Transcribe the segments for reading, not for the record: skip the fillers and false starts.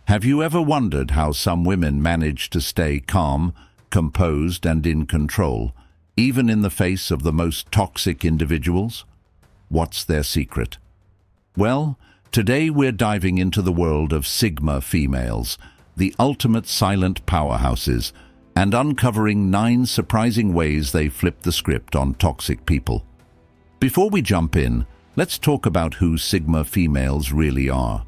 Have you ever wondered how some women manage to stay calm, composed, and in control, even in the face of the most toxic individuals? What's their secret? Well, today we're diving into the world of Sigma females, the ultimate silent powerhouses, and uncovering 9 surprising ways they flip the script on toxic people. Before we jump in, let's talk about who Sigma females really are.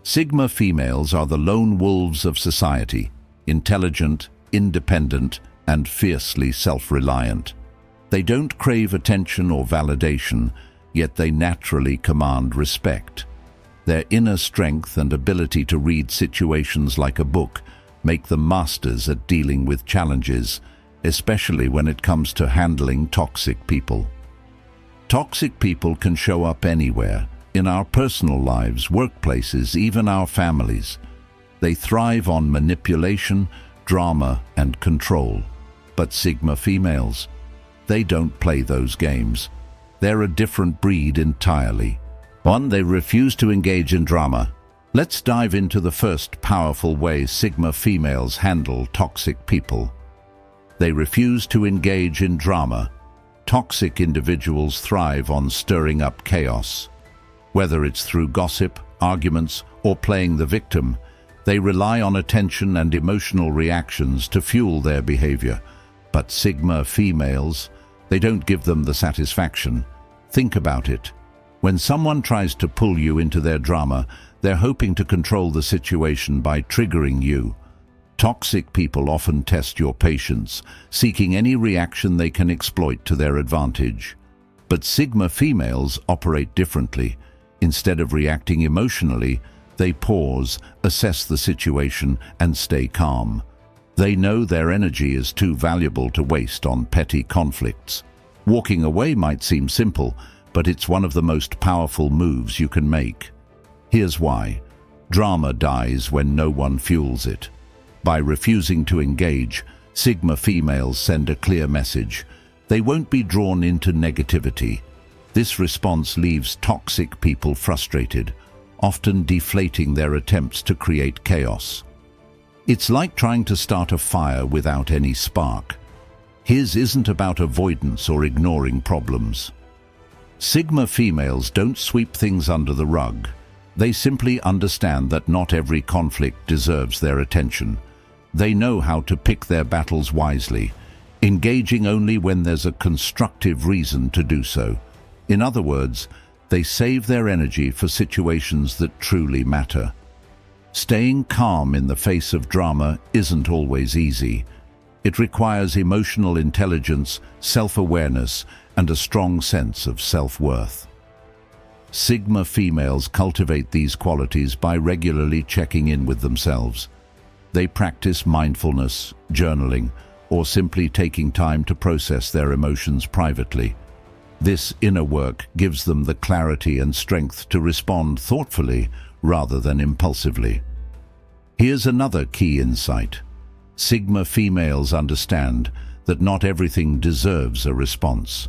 Sigma females are the lone wolves of society, intelligent, independent, and fiercely self-reliant. They don't crave attention or validation, yet they naturally command respect. Their inner strength and ability to read situations like a book make them masters at dealing with challenges, especially when it comes to handling toxic people. Toxic people can show up anywhere, in our personal lives, workplaces, even our families. They thrive on manipulation, drama, and control. But Sigma females, they don't play those games. They're a different breed entirely. One, they refuse to engage in drama. Let's dive into the first powerful way Sigma females handle toxic people. They refuse to engage in drama. Toxic individuals thrive on stirring up chaos. Whether it's through gossip, arguments, or playing the victim, they rely on attention and emotional reactions to fuel their behavior. But Sigma females, they don't give them the satisfaction. Think about it. When someone tries to pull you into their drama, they're hoping to control the situation by triggering you. Toxic people often test your patience, seeking any reaction they can exploit to their advantage. But Sigma females operate differently. Instead of reacting emotionally, they pause, assess the situation, and stay calm. They know their energy is too valuable to waste on petty conflicts. Walking away might seem simple, but it's one of the most powerful moves you can make. Here's why. Drama dies when no one fuels it. By refusing to engage, Sigma females send a clear message. They won't be drawn into negativity. This response leaves toxic people frustrated, often deflating their attempts to create chaos. It's like trying to start a fire without any spark. His isn't about avoidance or ignoring problems. Sigma females don't sweep things under the rug. They simply understand that not every conflict deserves their attention. They know how to pick their battles wisely, engaging only when there's a constructive reason to do so. In other words, they save their energy for situations that truly matter. Staying calm in the face of drama isn't always easy. It requires emotional intelligence, self-awareness, and a strong sense of self-worth. Sigma females cultivate these qualities by regularly checking in with themselves. They practice mindfulness, journaling, or simply taking time to process their emotions privately. This inner work gives them the clarity and strength to respond thoughtfully rather than impulsively. Here's another key insight. Sigma females understand that not everything deserves a response.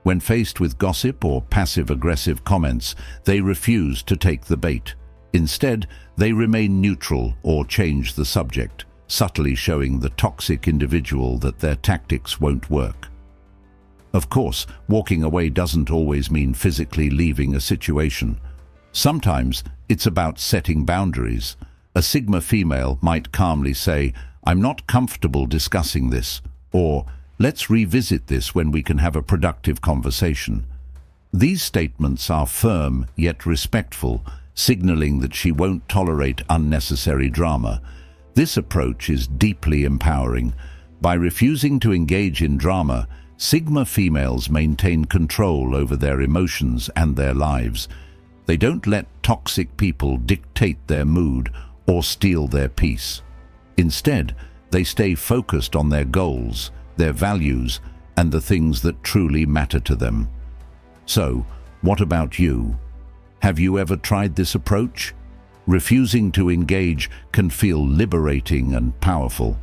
When faced with gossip or passive-aggressive comments, they refuse to take the bait. Instead, they remain neutral or change the subject, subtly showing the toxic individual that their tactics won't work. Of course, walking away doesn't always mean physically leaving a situation. Sometimes it's about setting boundaries. A Sigma female might calmly say, "I'm not comfortable discussing this," or "Let's revisit this when we can have a productive conversation." These statements are firm yet respectful, signaling that she won't tolerate unnecessary drama. This approach is deeply empowering. By refusing to engage in drama, Sigma females maintain control over their emotions and their lives. They don't let toxic people dictate their mood or steal their peace. Instead, they stay focused on their goals, their values, and the things that truly matter to them. So, what about you? Have you ever tried this approach? Refusing to engage can feel liberating and powerful.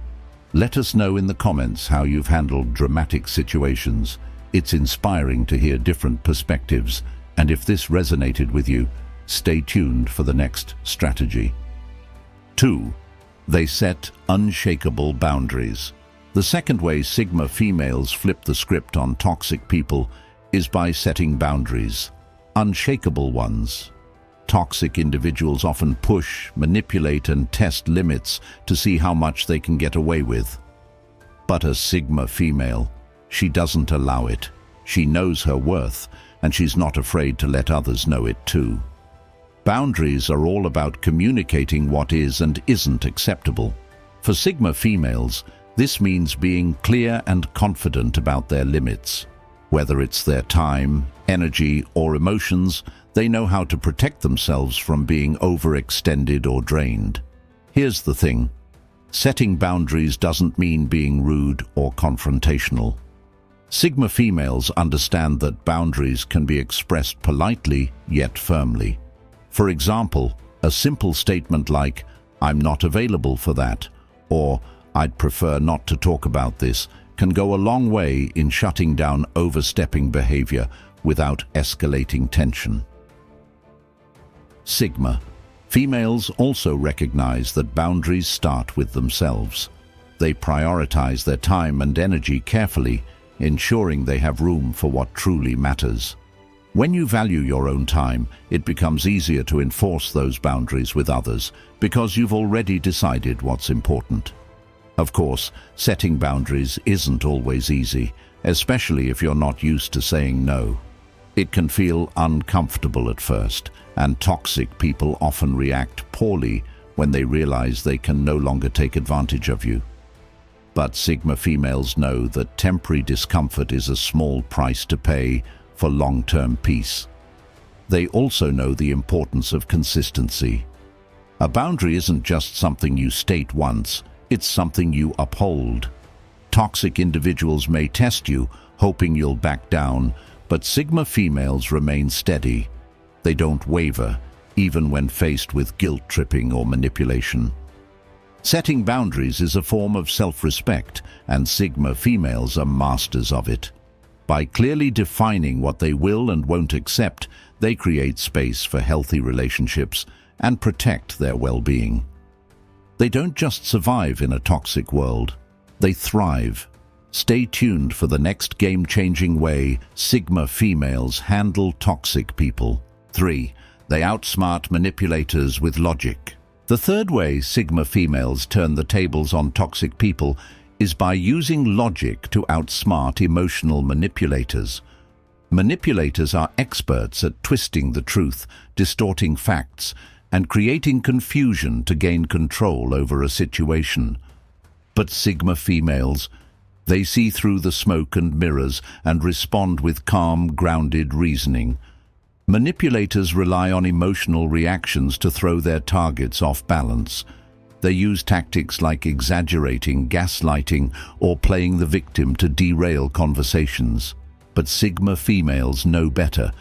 Let us know in the comments how you've handled dramatic situations. It's inspiring to hear different perspectives, and if this resonated with you, stay tuned for the next strategy. 2. They set unshakable boundaries. The second way Sigma females flip the script on toxic people is by setting boundaries, unshakable ones. Toxic individuals often push, manipulate, and test limits to see how much they can get away with. But a Sigma female, she doesn't allow it. She knows her worth, and she's not afraid to let others know it too. Boundaries are all about communicating what is and isn't acceptable. For Sigma females, this means being clear and confident about their limits. Whether it's their time, energy, or emotions, they know how to protect themselves from being overextended or drained. Here's the thing. Setting boundaries doesn't mean being rude or confrontational. Sigma females understand that boundaries can be expressed politely yet firmly. For example, a simple statement like, "I'm not available for that," or "I'd prefer not to talk about this," can go a long way in shutting down overstepping behavior without escalating tension. Sigma females also recognize that boundaries start with themselves. They prioritize their time and energy carefully, ensuring they have room for what truly matters. When you value your own time, it becomes easier to enforce those boundaries with others because you've already decided what's important. Of course, setting boundaries isn't always easy, especially if you're not used to saying no. It can feel uncomfortable at first, and toxic people often react poorly when they realize they can no longer take advantage of you. But Sigma females know that temporary discomfort is a small price to pay for long-term peace. They also know the importance of consistency. A boundary isn't just something you state once, it's something you uphold. Toxic individuals may test you, hoping you'll back down, but Sigma females remain steady. They don't waver, even when faced with guilt-tripping or manipulation. Setting boundaries is a form of self-respect, and Sigma females are masters of it. By clearly defining what they will and won't accept, they create space for healthy relationships and protect their well-being. They don't just survive in a toxic world, they thrive. Stay tuned for the next game-changing way Sigma females handle toxic people. 3. They outsmart manipulators with logic. The third way Sigma females turn the tables on toxic people is by using logic to outsmart emotional manipulators. Manipulators are experts at twisting the truth, distorting facts, and creating confusion to gain control over a situation. But Sigma females, they see through the smoke and mirrors and respond with calm, grounded reasoning. Manipulators rely on emotional reactions to throw their targets off balance. They use tactics like exaggerating, gaslighting, or playing the victim to derail conversations. But Sigma females know better.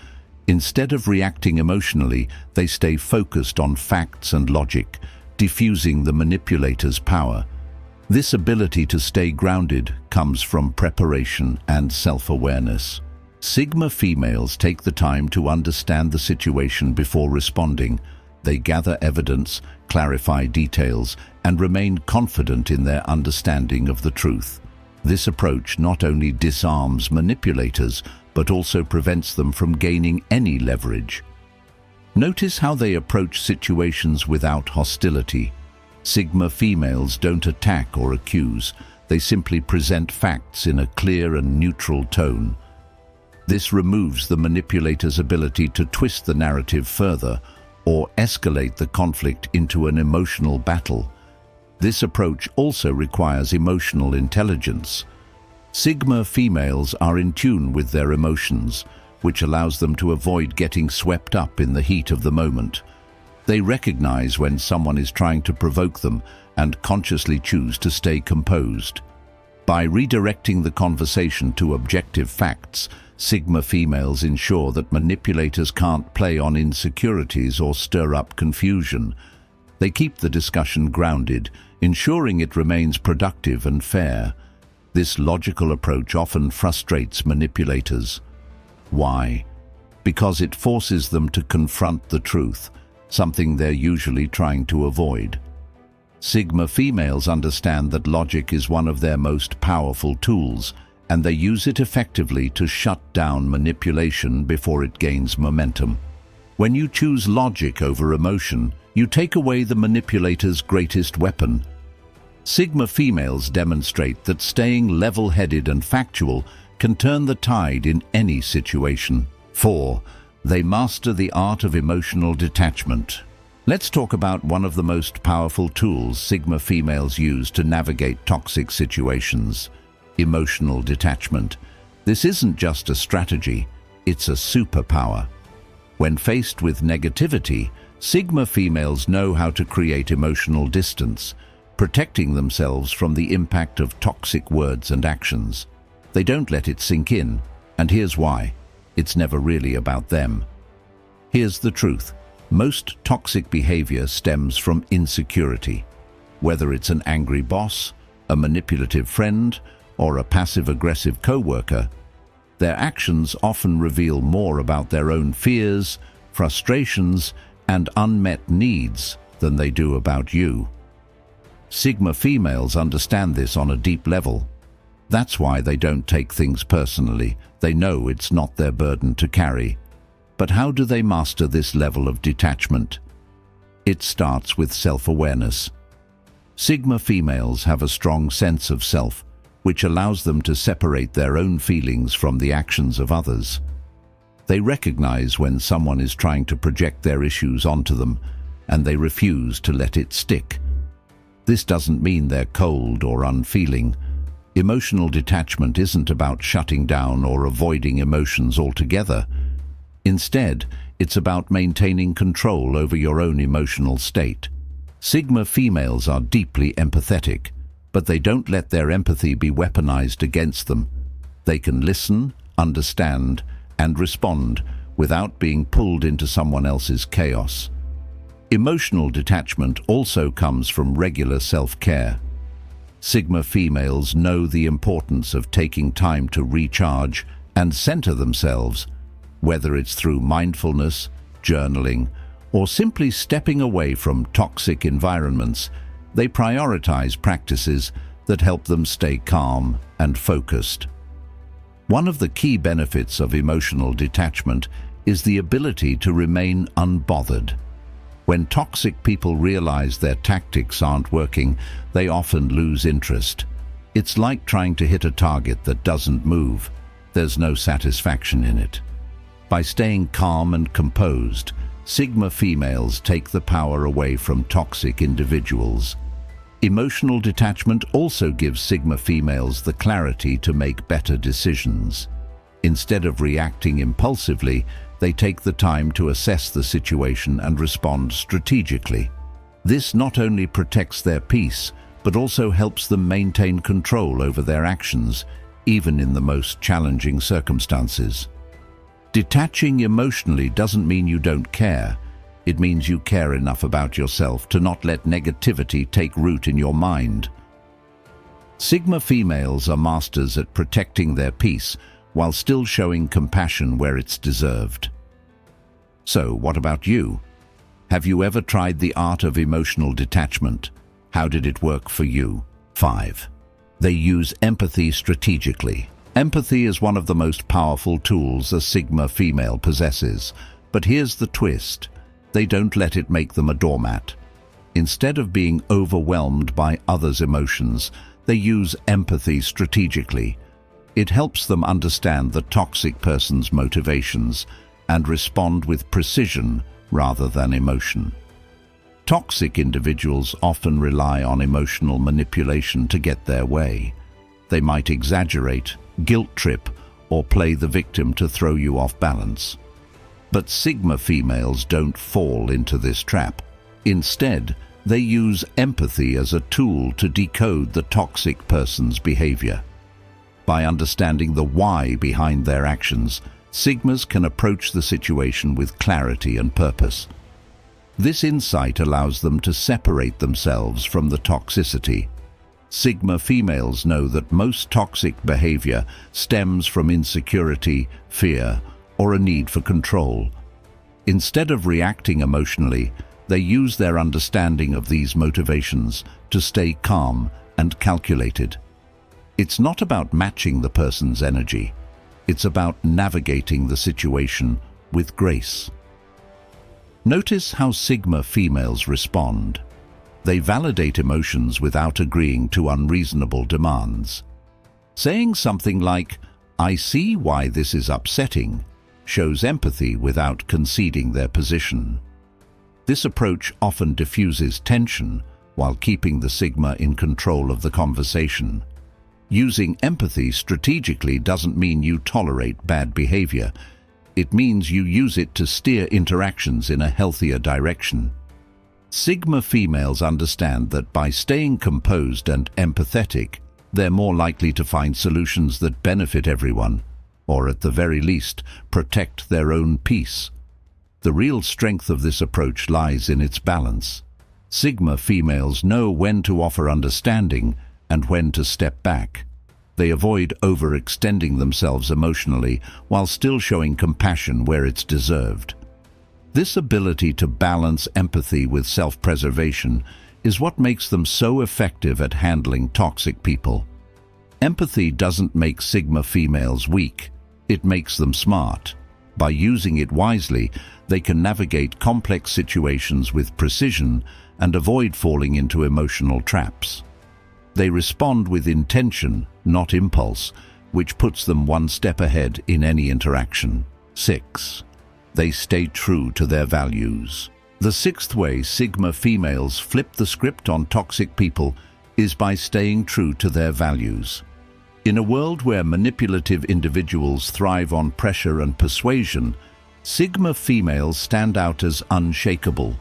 Instead of reacting emotionally, they stay focused on facts and logic, diffusing the manipulator's power. This ability to stay grounded comes from preparation and self-awareness. Sigma females take the time to understand the situation before responding. They gather evidence, clarify details, and remain confident in their understanding of the truth. This approach not only disarms manipulators, but also prevents them from gaining any leverage. Notice how they approach situations without hostility. Sigma females don't attack or accuse. They simply present facts in a clear and neutral tone. This removes the manipulator's ability to twist the narrative further or escalate the conflict into an emotional battle. This approach also requires emotional intelligence. Sigma females are in tune with their emotions, which allows them to avoid getting swept up in the heat of the moment. They recognize when someone is trying to provoke them and consciously choose to stay composed. By redirecting the conversation to objective facts, Sigma females ensure that manipulators can't play on insecurities or stir up confusion. They keep the discussion grounded, ensuring it remains productive and fair. This logical approach often frustrates manipulators. Why? Because it forces them to confront the truth, something they're usually trying to avoid. Sigma females understand that logic is one of their most powerful tools, and they use it effectively to shut down manipulation before it gains momentum. When you choose logic over emotion, you take away the manipulator's greatest weapon. Sigma females demonstrate that staying level-headed and factual can turn the tide in any situation. 4. They master the art of emotional detachment. Let's talk about one of the most powerful tools Sigma females use to navigate toxic situations: emotional detachment. This isn't just a strategy, it's a superpower. When faced with negativity, Sigma females know how to create emotional distance, protecting themselves from the impact of toxic words and actions. They don't let it sink in, and here's why. It's never really about them. Here's the truth. Most toxic behavior stems from insecurity. Whether it's an angry boss, a manipulative friend, or a passive-aggressive coworker, their actions often reveal more about their own fears, frustrations, and unmet needs than they do about you. Sigma females understand this on a deep level. That's why they don't take things personally. They know it's not their burden to carry. But how do they master this level of detachment? It starts with self-awareness. Sigma females have a strong sense of self, which allows them to separate their own feelings from the actions of others. They recognize when someone is trying to project their issues onto them, and they refuse to let it stick. This doesn't mean they're cold or unfeeling. Emotional detachment isn't about shutting down or avoiding emotions altogether. Instead, it's about maintaining control over your own emotional state. Sigma females are deeply empathetic, but they don't let their empathy be weaponized against them. They can listen, understand, and respond without being pulled into someone else's chaos. Emotional detachment also comes from regular self-care. Sigma females know the importance of taking time to recharge and center themselves, whether it's through mindfulness, journaling, or simply stepping away from toxic environments. They prioritize practices that help them stay calm and focused. One of the key benefits of emotional detachment is the ability to remain unbothered. When toxic people realize their tactics aren't working, they often lose interest. It's like trying to hit a target that doesn't move. There's no satisfaction in it. By staying calm and composed, Sigma females take the power away from toxic individuals. Emotional detachment also gives Sigma females the clarity to make better decisions. Instead of reacting impulsively, they take the time to assess the situation and respond strategically. This not only protects their peace, but also helps them maintain control over their actions, even in the most challenging circumstances. Detaching emotionally doesn't mean you don't care. It means you care enough about yourself to not let negativity take root in your mind. Sigma females are masters at protecting their peace while still showing compassion where it's deserved. So, what about you? Have you ever tried the art of emotional detachment? How did it work for you? 5. They use empathy strategically. Empathy is one of the most powerful tools a Sigma female possesses. But here's the twist. They don't let it make them a doormat. Instead of being overwhelmed by others' emotions, they use empathy strategically. It helps them understand the toxic person's motivations and respond with precision rather than emotion. Toxic individuals often rely on emotional manipulation to get their way. They might exaggerate, guilt trip, or play the victim to throw you off balance. But Sigma females don't fall into this trap. Instead, they use empathy as a tool to decode the toxic person's behavior. By understanding the why behind their actions, Sigmas can approach the situation with clarity and purpose. This insight allows them to separate themselves from the toxicity. Sigma females know that most toxic behavior stems from insecurity, fear, or a need for control. Instead of reacting emotionally, They use their understanding of these motivations to stay calm and calculated. It's not about matching the person's energy. It's about navigating the situation with grace. Notice how Sigma females respond. They validate emotions without agreeing to unreasonable demands. Saying something like, "I see why this is upsetting," shows empathy without conceding their position. This approach often diffuses tension while keeping the Sigma in control of the conversation. Using empathy strategically doesn't mean you tolerate bad behavior. It means you use it to steer interactions in a healthier direction. Sigma females understand that by staying composed and empathetic, they're more likely to find solutions that benefit everyone, or at the very least, protect their own peace. The real strength of this approach lies in its balance. Sigma females know when to offer understanding and when to step back. They avoid overextending themselves emotionally while still showing compassion where it's deserved. This ability to balance empathy with self-preservation is what makes them so effective at handling toxic people. Empathy doesn't make Sigma females weak, it makes them smart. By using it wisely, they can navigate complex situations with precision and avoid falling into emotional traps. They respond with intention, not impulse, which puts them one step ahead in any interaction. 6. They stay true to their values. The sixth way Sigma females flip the script on toxic people is by staying true to their values. In a world where manipulative individuals thrive on pressure and persuasion, Sigma females stand out as unshakable.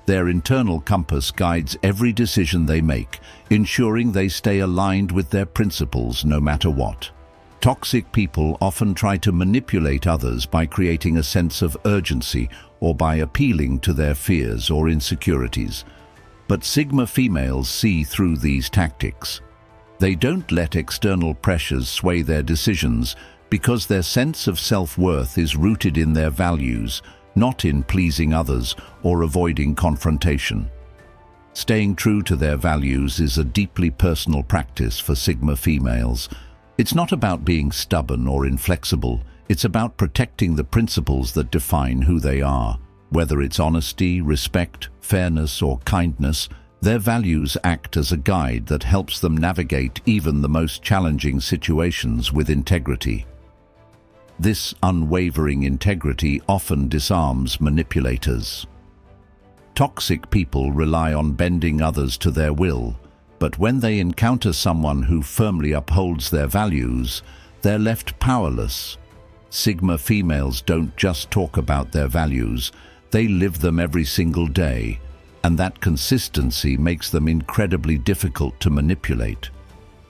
Their internal compass guides every decision they make, ensuring they stay aligned with their principles no matter what. Toxic people often try to manipulate others by creating a sense of urgency or by appealing to their fears or insecurities. But Sigma females see through these tactics. They don't let external pressures sway their decisions because their sense of self-worth is rooted in their values, not in pleasing others or avoiding confrontation. Staying true to their values is a deeply personal practice for Sigma females. It's not about being stubborn or inflexible. It's about protecting the principles that define who they are. Whether it's honesty, respect, fairness, or kindness, their values act as a guide that helps them navigate even the most challenging situations with integrity. This unwavering integrity often disarms manipulators. Toxic people rely on bending others to their will, but when they encounter someone who firmly upholds their values, they're left powerless. Sigma females don't just talk about their values, they live them every single day, and that consistency makes them incredibly difficult to manipulate.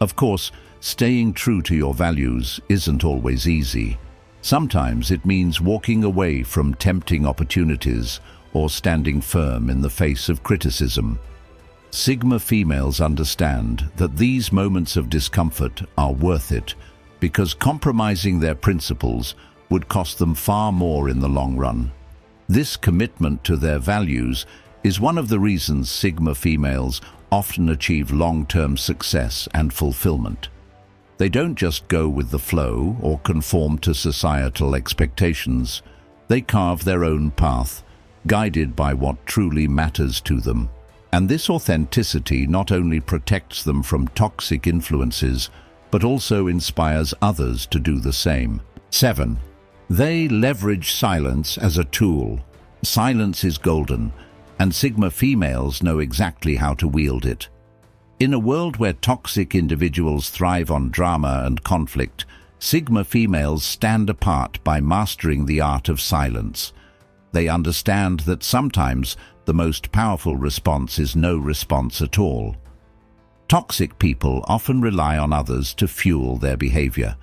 Of course, staying true to your values isn't always easy. Sometimes it means walking away from tempting opportunities or standing firm in the face of criticism. Sigma females understand that these moments of discomfort are worth it because compromising their principles would cost them far more in the long run. This commitment to their values is one of the reasons Sigma females often achieve long-term success and fulfillment. They don't just go with the flow or conform to societal expectations. They carve their own path, guided by what truly matters to them. And this authenticity not only protects them from toxic influences, but also inspires others to do the same. 7. They leverage silence as a tool. Silence is golden, and Sigma females know exactly how to wield it. In a world where toxic individuals thrive on drama and conflict, Sigma females stand apart by mastering the art of silence. They understand that sometimes the most powerful response is no response at all. Toxic people often rely on others to fuel their behavior,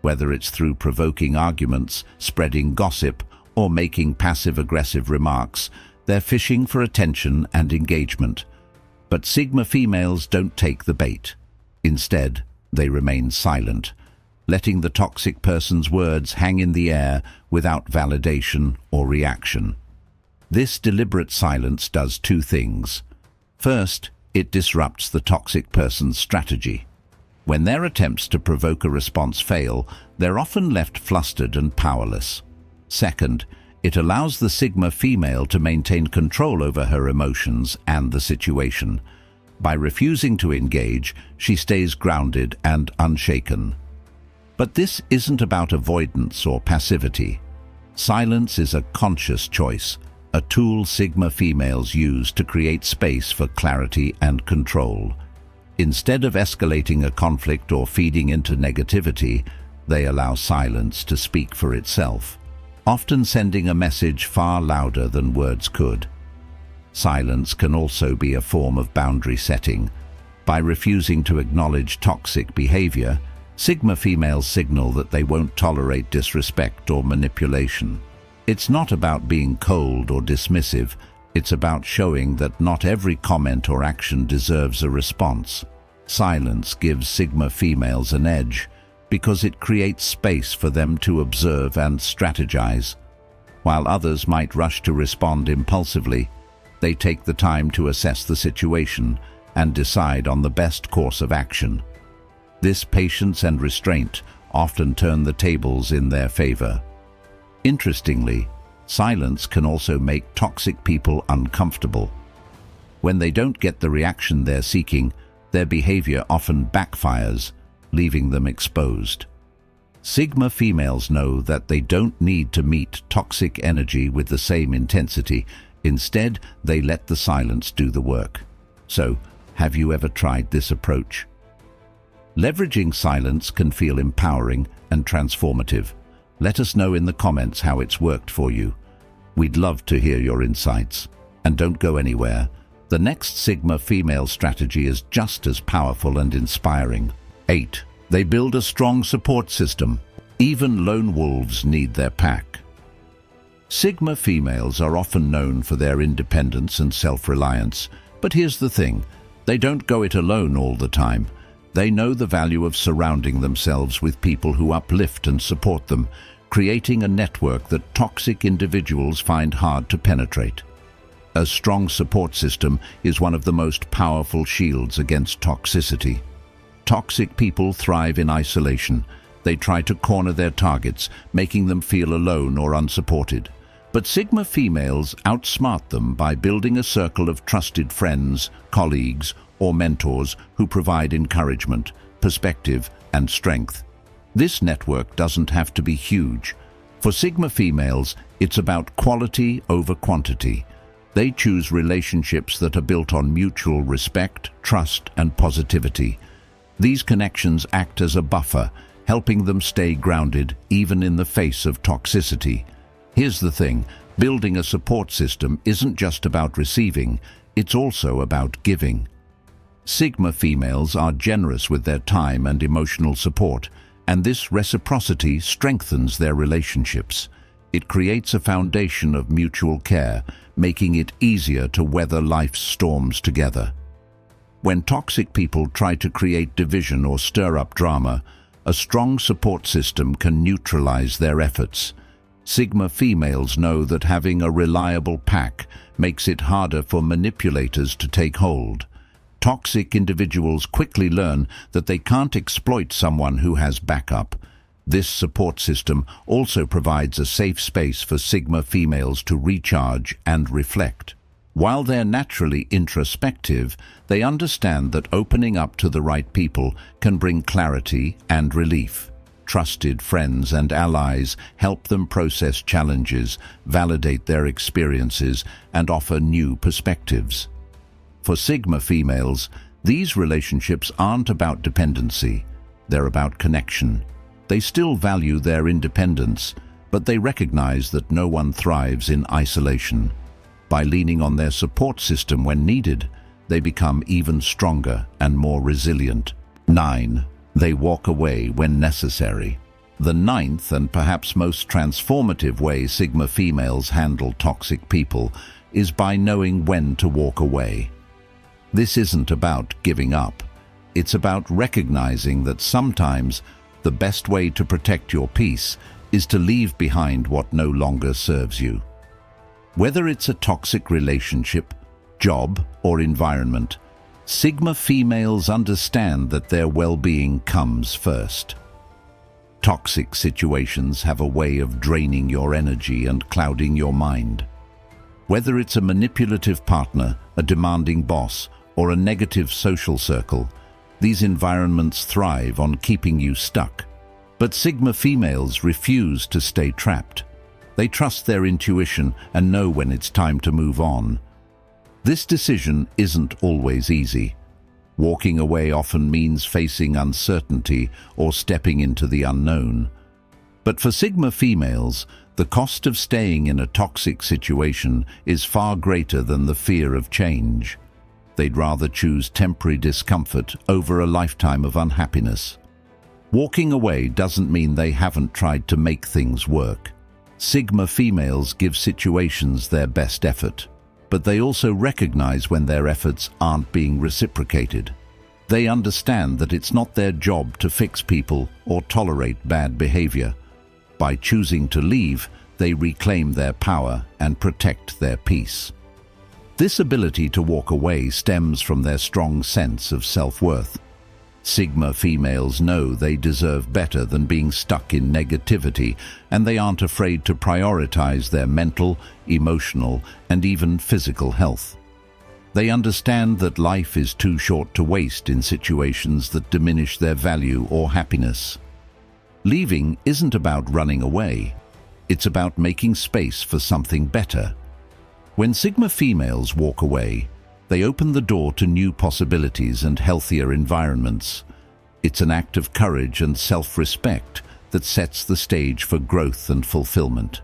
whether it's through provoking arguments, spreading gossip, or making passive-aggressive remarks. They're fishing for attention and engagement. But Sigma females don't take the bait. Instead, they remain silent, letting the toxic person's words hang in the air without validation or reaction. This deliberate silence does two things. First, it disrupts the toxic person's strategy. When their attempts to provoke a response fail, they're often left flustered and powerless. Second, it allows the Sigma female to maintain control over her emotions and the situation. By refusing to engage, she stays grounded and unshaken. But this isn't about avoidance or passivity. Silence is a conscious choice, a tool Sigma females use to create space for clarity and control. Instead of escalating a conflict or feeding into negativity, they allow silence to speak for itself, often sending a message far louder than words could. Silence can also be a form of boundary setting. By refusing to acknowledge toxic behavior, Sigma females signal that they won't tolerate disrespect or manipulation. It's not about being cold or dismissive, it's about showing that not every comment or action deserves a response. Silence gives Sigma females an edge because it creates space for them to observe and strategize. While others might rush to respond impulsively, they take the time to assess the situation and decide on the best course of action. This patience and restraint often turn the tables in their favor. Interestingly, silence can also make toxic people uncomfortable. When they don't get the reaction they're seeking, their behavior often backfires, leaving them exposed. Sigma females know that they don't need to meet toxic energy with the same intensity. Instead, they let the silence do the work. So, have you ever tried this approach? Leveraging silence can feel empowering and transformative. Let us know in the comments how it's worked for you. We'd love to hear your insights. And don't go anywhere. The next Sigma female strategy is just as powerful and inspiring. 8. They build a strong support system. Even lone wolves need their pack. Sigma females are often known for their independence and self-reliance. But here's the thing, they don't go it alone all the time. They know the value of surrounding themselves with people who uplift and support them, creating a network that toxic individuals find hard to penetrate. A strong support system is one of the most powerful shields against toxicity. Toxic people thrive in isolation. They try to corner their targets, making them feel alone or unsupported. But Sigma females outsmart them by building a circle of trusted friends, colleagues, or mentors who provide encouragement, perspective, and strength. This network doesn't have to be huge. For Sigma females, it's about quality over quantity. They choose relationships that are built on mutual respect, trust, and positivity. These connections act as a buffer, helping them stay grounded even in the face of toxicity. Here's the thing, building a support system isn't just about receiving, it's also about giving. Sigma females are generous with their time and emotional support, and this reciprocity strengthens their relationships. It creates a foundation of mutual care, making it easier to weather life's storms together. When toxic people try to create division or stir up drama, a strong support system can neutralize their efforts. Sigma females know that having a reliable pack makes it harder for manipulators to take hold. Toxic individuals quickly learn that they can't exploit someone who has backup. This support system also provides a safe space for Sigma females to recharge and reflect. While they're naturally introspective, they understand that opening up to the right people can bring clarity and relief. Trusted friends and allies help them process challenges, validate their experiences, and offer new perspectives. For Sigma females, these relationships aren't about dependency, they're about connection. They still value their independence, but they recognize that no one thrives in isolation. By leaning on their support system when needed, they become even stronger and more resilient. 9. They walk away when necessary. The ninth and perhaps most transformative way Sigma females handle toxic people is by knowing when to walk away. This isn't about giving up. It's about recognizing that sometimes the best way to protect your peace is to leave behind what no longer serves you. Whether it's a toxic relationship, job, or environment, Sigma females understand that their well-being comes first. Toxic situations have a way of draining your energy and clouding your mind. Whether it's a manipulative partner, a demanding boss, or a negative social circle, these environments thrive on keeping you stuck. But Sigma females refuse to stay trapped. They trust their intuition and know when it's time to move on. This decision isn't always easy. Walking away often means facing uncertainty or stepping into the unknown. But for Sigma females, the cost of staying in a toxic situation is far greater than the fear of change. They'd rather choose temporary discomfort over a lifetime of unhappiness. Walking away doesn't mean they haven't tried to make things work. Sigma females give situations their best effort, but they also recognize when their efforts aren't being reciprocated. They understand that it's not their job to fix people or tolerate bad behavior. By choosing to leave, they reclaim their power and protect their peace. This ability to walk away stems from their strong sense of self-worth. Sigma females know they deserve better than being stuck in negativity, and they aren't afraid to prioritize their mental, emotional, and even physical health. They understand that life is too short to waste in situations that diminish their value or happiness. Leaving isn't about running away. It's about making space for something better. When Sigma females walk away, they open the door to new possibilities and healthier environments. It's an act of courage and self-respect that sets the stage for growth and fulfillment.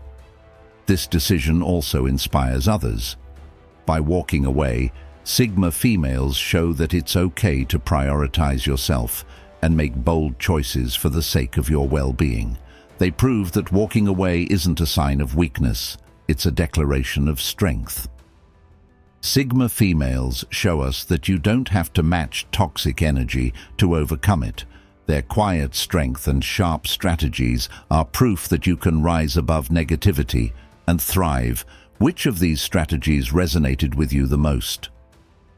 This decision also inspires others. By walking away, Sigma females show that it's okay to prioritize yourself and make bold choices for the sake of your well-being. They prove that walking away isn't a sign of weakness, it's a declaration of strength. Sigma females show us that you don't have to match toxic energy to overcome it. Their quiet strength and sharp strategies are proof that you can rise above negativity and thrive. Which of these strategies resonated with you the most?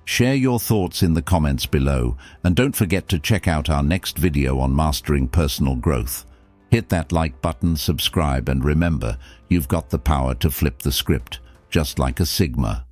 Share your thoughts in the comments below, and don't forget to check out our next video on mastering personal growth. Hit that like button, subscribe, and remember, you've got the power to flip the script, just like a Sigma.